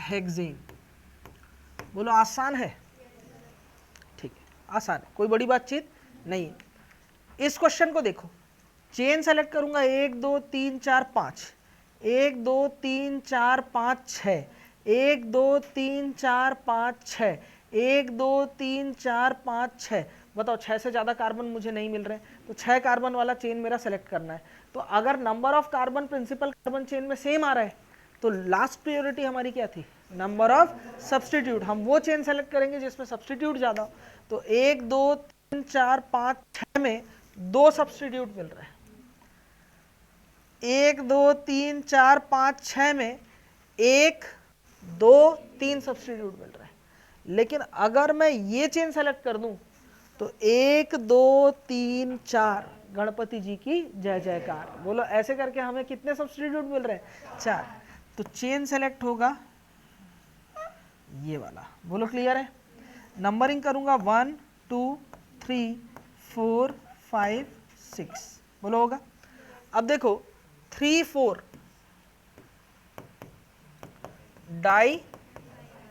हेक्सेन। बोलो आसान है? ठीक है, आसान है, कोई बड़ी बातचीत नहीं है। इस क्वेश्चन को देखो, चेन सेलेक्ट करूंगा 1 2 3 4 5, 1 2 3 4 5 6, 1 2 3 4 5 6, 1 2 3 4 5 6। बताओ 6 से ज़्यादा कार्बन मुझे नहीं मिल रहे, तो 6 कार्बन वाला चेन मेरा सेलेक्ट करना है। तो अगर number of carbon principal carbon chain में सेम आ रहा है, तो लास्ट प्रायोरिटी हमारी क्या थी? Number of substitute. हम वो चेन सेलेक्ट करेंगे जिसमें सब्सटीट्यूट ज़्यादा हो। तो 1 2 3 4 5 6 में 2 सब्सटीट्यूट मिल रहा है। 1 2 3 4 5 6 में 1 2 3 सब्सटीट्यूट मिल रहा है। लेकिन अगर मैं ये चेन सेलेक्ट कर दूं तो 1 2 3 4, गणपति जी की जय जयकार। बोलो ऐसे करके हमें कितने सब्सटीट्यूट मिल रहे हैं? 4। तो चेन सेलेक्ट होगा ये वाला। बोलो क्लियर है? नंबरिंग करूंगा 1 2 3 4 5 6। बोलो होगा? अब देखो 3 4 डाई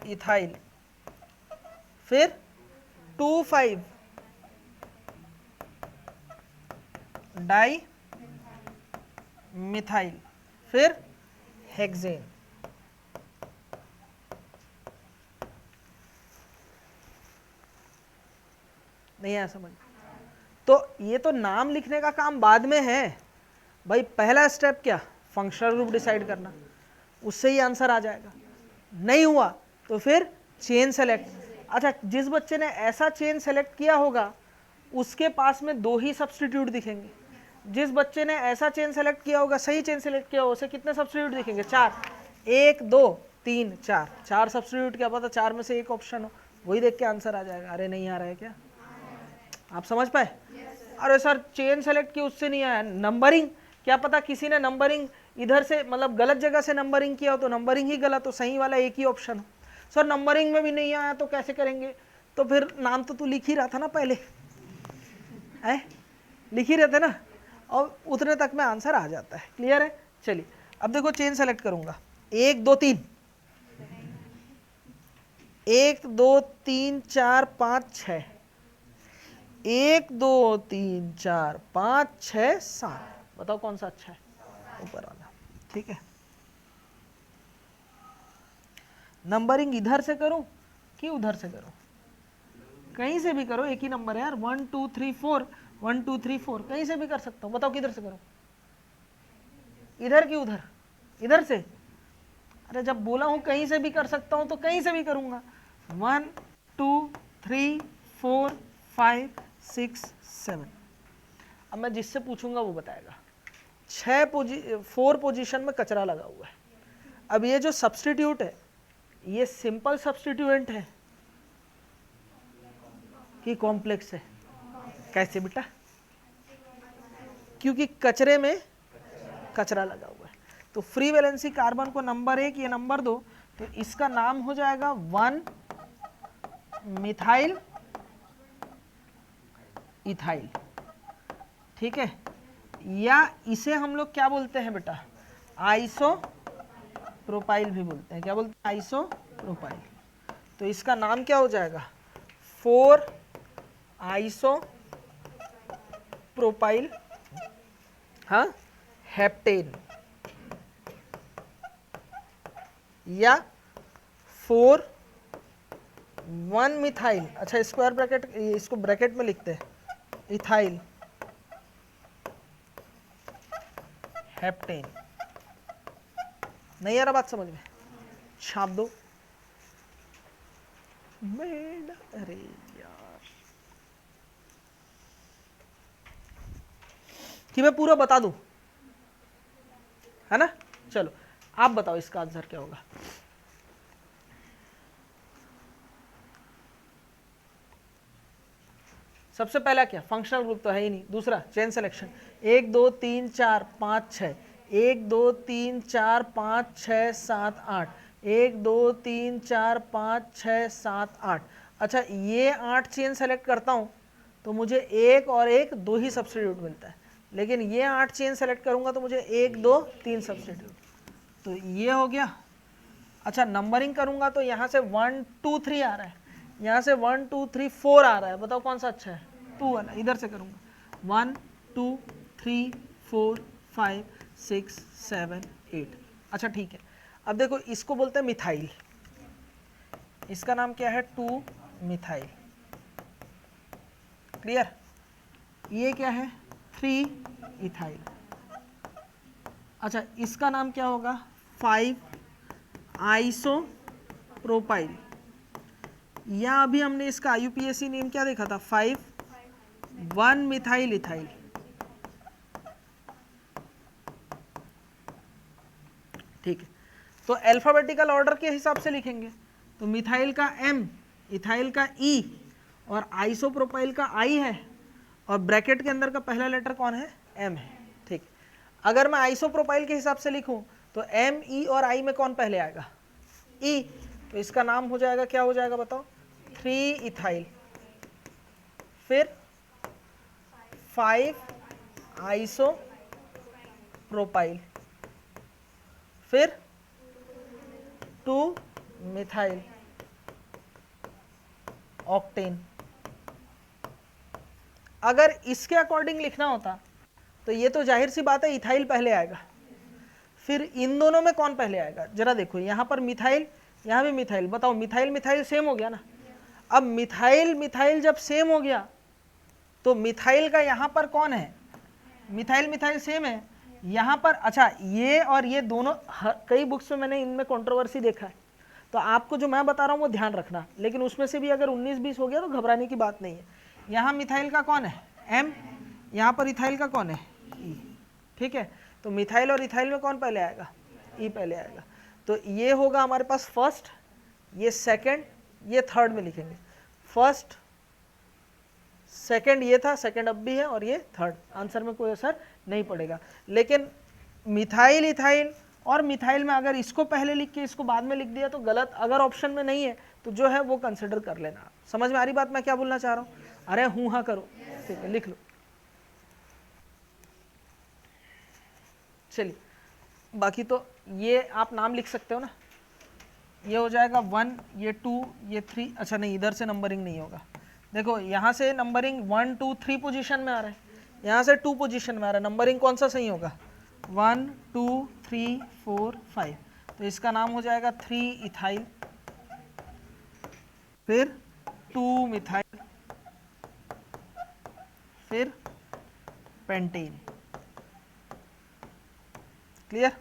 इथाइल, फिर 2 5 डाई मिथाइल, फिर हेक्सेन। नहीं आया समझ? तो ये तो नाम लिखने का काम बाद में है भाई। पहला स्टेप क्या? फंक्शनल ग्रुप डिसाइड करना, उससे ही आंसर आ जाएगा। नहीं हुआ तो फिर चेन सेलेक्ट। अच्छा, जिस बच्चे ने ऐसा चेन सेलेक्ट किया होगा उसके पास में 2 ही सब्सटीट्यूट दिखेंगे। जिस बच्चे ने ऐसा चेन सेलेक्ट किया होगा, सही चेन सेलेक्ट किया होगा, उसे कितने सब्सटीट्यूट दिखेंगे? 4। 1 2 3 4, 4 सब्सटीट्यूट। क्या पता 4 में से एक ऑप्शन हो, वही देख के आंसर आ जाएगा। अरे नहीं आ रहा है क्या? आप समझ पाए? अरे सर चेन सेलेक्ट की उससे नहीं आया। नंबरिंग, क्या पता किसी ने नंबरिंग इधर से मतलब गलत जगह से नंबरिंग किया हो, तो नंबरिंग ही गलत हो, सही वाला एक ही ऑप्शन हो। सर नंबरिंग में भी नहीं आया तो कैसे करेंगे? तो फिर नाम तो तू लिख ही रहा था ना पहले, है लिख ही रहे थे ना, और उतने तक में आंसर आ जाता है। क्लियर है? चलिए अब देखो चेन सेलेक्ट करूंगा, 1 2 3, 1 2 3 4 5 6, 1 2 3 4 5 6 7, बताओ कौन सा अच्छा है, ऊपर वाला। ठीक है, नंबरिंग इधर से करूं कि उधर से करूं, कहीं से भी करो, एक ही नंबर है यार, 1 2 3 4, 1 2 3 4, कहीं से भी कर सकता हूं, बताओ किधर से करूं, इधर कि उधर, इधर से। अरे जब बोला हूं कहीं से भी कर सकता हूं तो कहीं से भी करूंगा। 1 2 3 4 5 6 7, अब मैं जिससे पूछूंगा वो बताएगा। 4 पोजीशन में कचरा लगा हुआ है। अब ये जो सब्स्टिट्यूट है ये सिंपल सब्स्टिट्यूएंट है कि कॉम्प्लेक्स है? कैसे बेटा? क्योंकि कचरे में कचरा लगा हुआ है। तो फ्री वैलेंसी कार्बन को नंबर 1 ये नंबर 2, तो इसका नाम हो जाएगा 1 मिथाइल इथाइल। ठीक है, या इसे हम लोग क्या बोलते हैं बेटा, आइसो प्रोपाइल भी बोलते हैं। क्या बोलते हैं? Iso propyl. तो इसका नाम क्या हो जाएगा, 4 आइसो प्रोपाइल, हाँ, हेप्टेन, या 4 1 मिथाइल, अच्छा स्क्वायर ब्रैकेट, इसको ब्रैकेट में लिखते हैं, इथाइल हेप्टेन। नहीं आ रहा बात समझ में? छाप दो। अरे यार, कि मैं पूरा बता दूं, है ना? चलो आप बताओ इसका आंसर क्या होगा। सबसे पहला क्या, फंक्शनल ग्रुप तो है ही नहीं। दूसरा चेन सिलेक्शन, 1 2 3 4 5 6, 1 2 3 4 5 6 7 8, 1 2 3 4 5 6 7 8। अच्छा ये 8 चेन सेलेक्ट करता हूँ तो मुझे 1 और 1 2 ही सब्स्टिट्यूट मिलता है, लेकिन ये 8 चेन सेलेक्ट करूँगा तो मुझे 1 2 3 सब्स्टिट्यूट, तो ये हो गया। अच्छा नंबरिंग करूँगा तो यहाँ से 1 2 3 आ रहा है, यहाँ से 1 2 3 4 आ रहा है, बताओ कौन सा अच्छा है, 2 वाला। इधर से करूँगा 1 2 3 4 5 6 7 8। अच्छा ठीक है, अब देखो इसको बोलते हैं मिथाइल, इसका नाम क्या है, 2 मिथाइल। क्लियर? ये क्या है, 3 इथाइल। अच्छा इसका नाम क्या होगा, 5 आइसो प्रोपाइल, या अभी हमने इसका आईयूपीएसी नेम क्या देखा था, 5 1 मिथाइल इथाइल। ठीक है, तो अल्फाबेटिकल ऑर्डर के हिसाब से लिखेंगे, तो मिथाइल का M, इथाइल का E और आइसोप्रोपाइल का I है, और ब्रैकेट के अंदर का पहला लेटर कौन है, M है। ठीक, अगर मैं आइसोप्रोपाइल के हिसाब से लिखूं तो M E और I में कौन पहले आएगा, E, तो इसका नाम हो जाएगा, क्या हो जाएगा बताओ, 3 इथाइल, फिर 5 आइसोप्रोपाइल, फिर 2 मिथाइल ऑक्टेन। अगर इसके अकॉर्डिंग लिखना होता तो ये तो जाहिर सी बात है इथाइल पहले आएगा, फिर इन दोनों में कौन पहले आएगा, जरा देखो यहाँ पर मिथाइल, यहाँ भी मिथाइल, बताओ मिथाइल मिथाइल सेम हो गया ना। अब मिथाइल मिथाइल जब सेम हो गया तो मिथाइल का यहाँ पर कौन है, मिथाइल मिथाइल सेम है यहाँ पर। अच्छा ये और ये दोनों, कई बुक्स में मैंने इनमें कंट्रोवर्सी देखा है, तो आपको जो मैं बता रहा हूँ वो ध्यान रखना, लेकिन उसमें से भी अगर 19-20 हो गया तो घबराने की बात नहीं है। यहाँ मिथाइल का कौन है, M, यहाँ पर इथाइल का कौन है, E। ठीक है, तो मिथाइल और इथाइल में कौन पहले आएगा, E पहले आएगा। तो ये होगा हमारे पास फर्स्ट, ये सेकंड, ये थर्ड में लिखेंगे, फर्स्ट सेकंड ये था, सेकंड अब भी है, और ये थर्ड। आंसर में कोई असर नहीं पड़ेगा। लेकिन मिथाइल इथाइल और मिथाइल में अगर इसको पहले लिख के इसको बाद में लिख दिया तो गलत, अगर ऑप्शन में नहीं है तो जो है वो कंसिडर कर लेना। समझ में आ रही बात मैं क्या बोलना चाह रहा हूँ? अरे हूँ हाँ करो, ठीक है लिख लो। चलिए बाकी तो ये आप नाम लिख सकते हो ना, ये हो जाएगा 1, ये 2, ये 3। अच्छा नहीं, इधर से नंबरिंग नहीं होगा। देखो यहाँ से नंबरिंग 1 2 3 पोजीशन में आ रहा है, यहाँ से 2 पोजीशन में आ रहा है। नंबरिंग कौन सा सही होगा? 1 2 3 4 5। तो इसका नाम हो जाएगा 3 इथाइल, फिर 2 मिथाइल, फिर पेंटेन। क्लियर?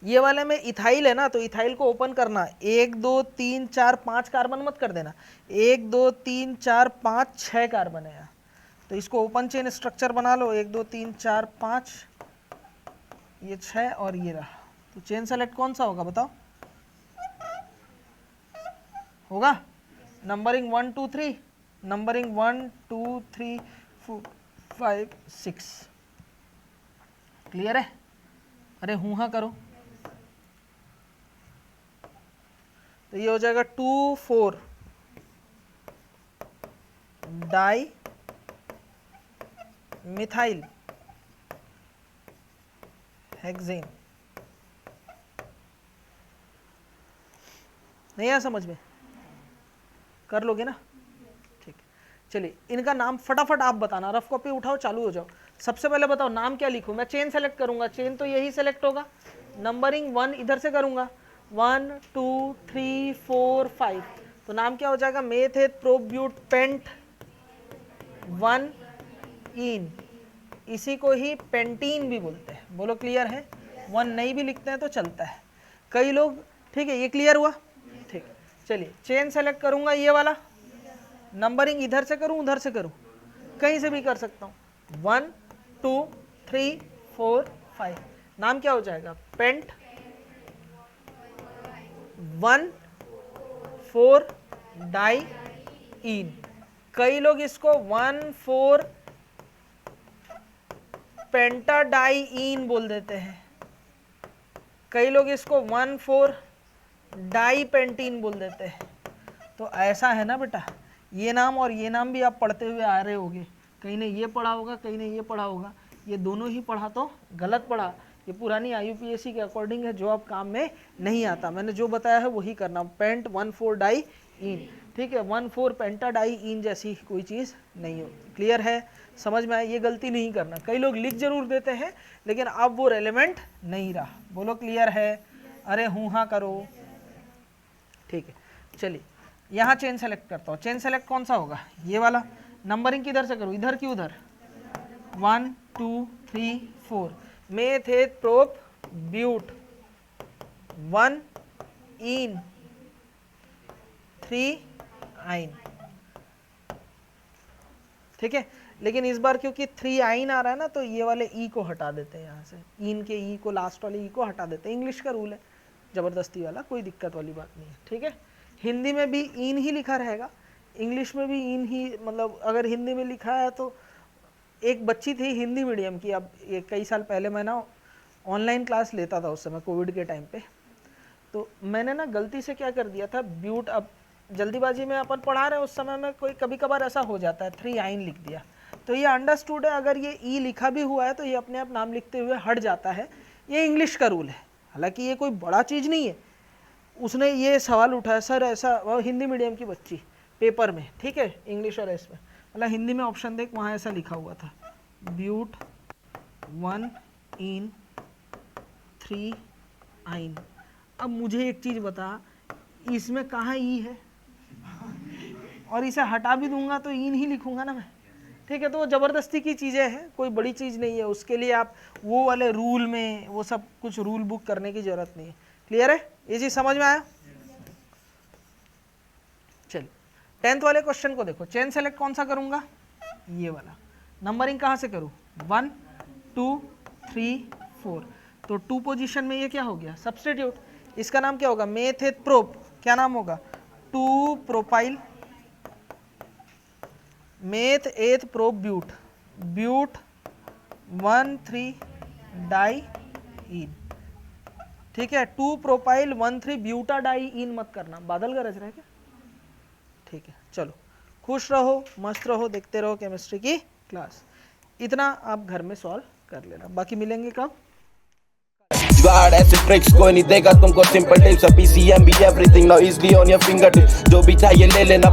ये वाले में इथाइल है ना, तो इथाइल को ओपन करना, 1 2 3 4 5 कार्बन मत कर देना, 1 2 3 4 5 6 कार्बन है यहाँ, तो इसको ओपन चेन स्ट्रक्चर बना लो। 1 2 3 4 5, ये 6 और ये रहा। तो चेन सेलेक्ट कौन सा होगा बताओ? होगा नंबरिंग 1 2 3, नंबरिंग 1 2 3 4 5 6। क्लियर है? अरे हूँ हाँ करो। तो ये हो जाएगा 2 4 डाई मिथाइल हेक्सेन। नहीं आया समझ में? कर लोगे ना? ठीक। चलिए इनका नाम फटाफट आप बताना, रफ कॉपी उठाओ, चालू हो जाओ। सबसे पहले बताओ नाम क्या लिखूं? मैं चेन सेलेक्ट करूंगा, चेन तो यही सेलेक्ट होगा। नंबरिंग 1 इधर से करूंगा, 1 2 3 4 5। तो नाम क्या हो जाएगा? मेथेट प्रोब्यूट पेंट 1 इन। इसी को ही पेंटीन भी बोलते हैं। बोलो क्लियर है? 1 नहीं भी लिखते हैं तो चलता है कई लोग। ठीक है, ये क्लियर हुआ? ठीक। चलिए चेन सेलेक्ट करूंगा ये वाला, नंबरिंग इधर से करूं उधर से करूं, कहीं से भी कर सकता हूं। 1 2 3 4 5। नाम क्या हो जाएगा? पेंट 1 4 डाई इन। कई लोग इसको 1 4 पेंटाडाइइन बोल देते हैं, कई लोग इसको 1 4 डाई पेंटीन बोल देते हैं। तो ऐसा है ना बेटा, ये नाम और ये नाम भी आप पढ़ते हुए आ रहे होगे, कहीं ने ये पढ़ा होगा कहीं ने ये पढ़ा होगा, ये दोनों ही पढ़ा तो गलत पढ़ा। ये पुरानी IUPAC के अकॉर्डिंग है, जो अब काम में नहीं आता। मैंने जो बताया है वही करना। पेंट 1 4 डाई इन, ठीक है, 1 4 पेंटाडाई इन जैसी कोई चीज़ नहीं होती। क्लियर है? समझ में आया? ये गलती नहीं करना। कई लोग लिख जरूर देते हैं लेकिन अब वो रेलेवेंट नहीं रहा। बोलो क्लियर है? अरे हूँ हाँ करो। ठीक है, चलिए यहाँ चेन सेलेक्ट करता हूँ। चेन सेलेक्ट कौन सा होगा? ये वाला। नंबरिंग किधर से करूँ? इधर की उधर? 1 2 3 4। मेथेट प्रोप ब्यूट 1 इन 3 आइन। ठीक है, लेकिन इस बार क्योंकि 3 आइन आ रहा है ना, तो ये वाले ई को हटा देते हैं यहाँ से। इन के ई को, लास्ट वाले ई को हटा देते हैं। इंग्लिश का रूल है, जबरदस्ती वाला, कोई दिक्कत वाली बात नहीं है। ठीक है, हिंदी में भी इन ही लिखा रहेगा, इंग्लिश में भी इन ही। मतलब अगर हिंदी में लिखा है तो, एक बच्ची थी हिंदी मीडियम की, अब ये कई साल पहले मैं ना ऑनलाइन क्लास लेता था उस समय कोविड के टाइम पे, तो मैंने ना गलती से क्या कर दिया था, ब्यूट, अब जल्दीबाजी में अपन पढ़ा रहे हैं, उस समय में कोई कभी कभार ऐसा हो जाता है, 3 आइन लिख दिया। तो ये अंडरस्टूड है, अगर ये ई लिखा भी हुआ है तो ये अपने आप नाम लिखते हुए हट जाता है। ये इंग्लिश का रूल है, हालांकि ये कोई बड़ा चीज़ नहीं है। उसने ये सवाल उठाया, सर ऐसा, वो हिंदी मीडियम की बच्ची, पेपर में, ठीक है, इंग्लिश और इसमें, मतलब हिंदी में ऑप्शन देख, वहाँ ऐसा लिखा हुआ था, ब्यूट 1 इन 3 आइन। अब मुझे एक चीज़ बता, इसमें कहाँ ई है? और इसे हटा भी दूंगा तो इन ही लिखूंगा ना मैं। ठीक है, तो वो ज़बरदस्ती की चीज़ें हैं, कोई बड़ी चीज़ नहीं है। उसके लिए आप वो वाले रूल में वो सब कुछ रूल बुक करने की ज़रूरत नहीं है। क्लियर है? ये चीज़ समझ में आया? चलिए 10th वाले क्वेश्चन को देखो। चेन सेलेक्ट कौन सा करूंगा? ये वाला। नंबरिंग कहाँ से करूँ? 1 2 3 4। तो 2 पोजीशन में ये क्या हो गया? सब्स्टिट्यूट। इसका नाम क्या होगा? मेथेट प्रोप। क्या नाम होगा? 2 propyl meth eth prop but, but 1 3 diene. ठीक है, 2 प्रोपाइल 1 3 ब्यूटा डाई इन मत करना, बादल गरज रहे क्या? ठीक है, चलो खुश रहो, मस्त रहो, देखते रहो केमिस्ट्री की क्लास। इतना आप घर में सॉल्व कर लेना, बाकी मिलेंगे कब? जुगाड़ ऐसे ट्रिक्स कोई नहीं देगा तुमको सिंपल टिप्स पीसीएम भी everything now easily on your finger tips जो भी चाहिए ले लेना